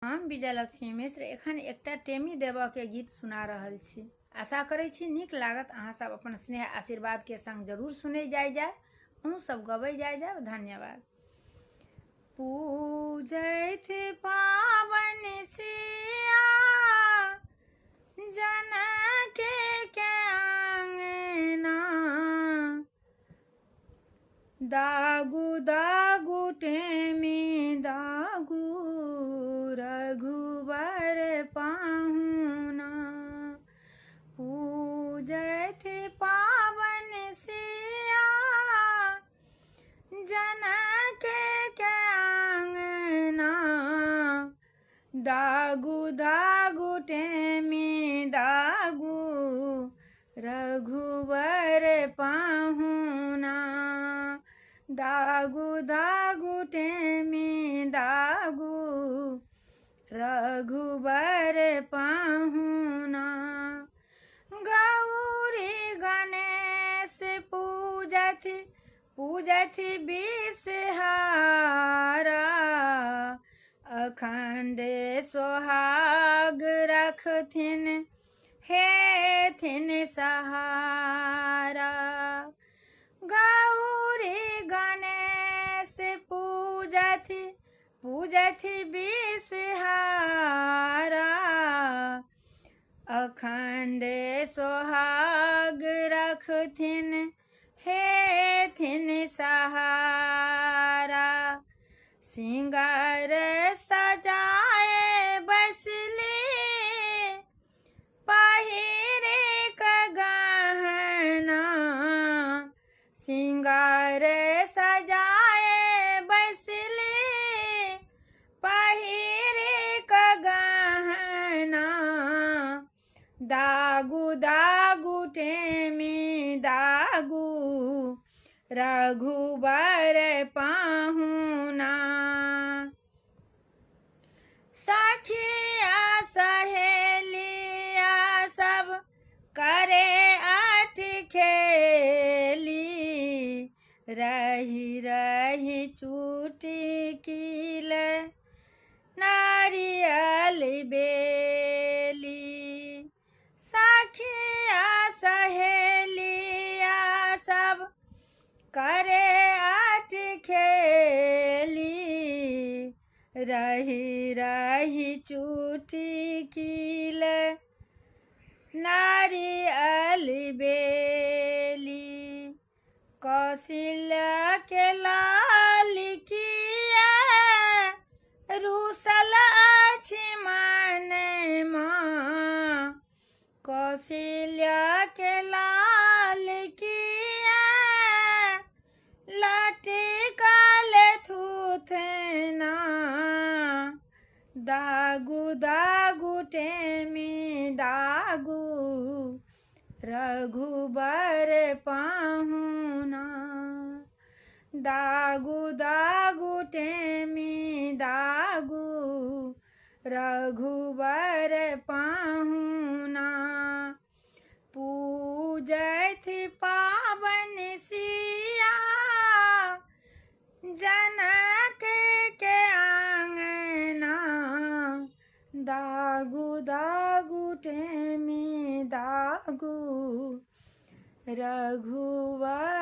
हम विजयलक्ष्मी मिश्र एखन एकटा टेमी देवा के गीत सुना रहल छी। आशा करै छी नीक लागत। अहाँ सब अपन स्नेह आशीर्वाद के संग जरूर सुने जाय अहूँ सब गबै जाय धन्यवाद। पूजैत पावन सिया जनक के आंगना, दागु दागु टेमी दागु रघुबर पाहुना। पूजैत पावन सिया जनक के आंगना, दागु दागु टेमी दागु रघुबर पाहुना। दागु दागु टेमी दागु रघुबर पाहुना। गौरी गणेश पूजत बिषहारा, अखंड सोहाग रखथिन हेथिन सहारा। गौरी गणेश पूजत बिषहारा, अखंड सोहाग रखथिन हेथिन सहारा। सिंगार सजाए बसली पहिरे क गहना, सिंगार सजाए बसली पहिरे क गहना। दागु दागु टेमी दागु रघुबर पाहुना। सखिया सहेलिया सब करे आट खेली, रही रही चुटकिल नारियल बेली। सखिया सहेलिया सब करे आट खेली, रही रही चुटकिल नारियल बेली। कौशल्या के लाल किया रूसल अछि मनमा, कौशल्या के लाल किया लटकल थुथना। दागु दागु टेमी दागु रघुबर पाहुना। दागु दागु टेमी दागु रघुबर पाहुना। पूजैत पावन सिया जनक के आंगना, दागु दागु टेमी दागु रघुवर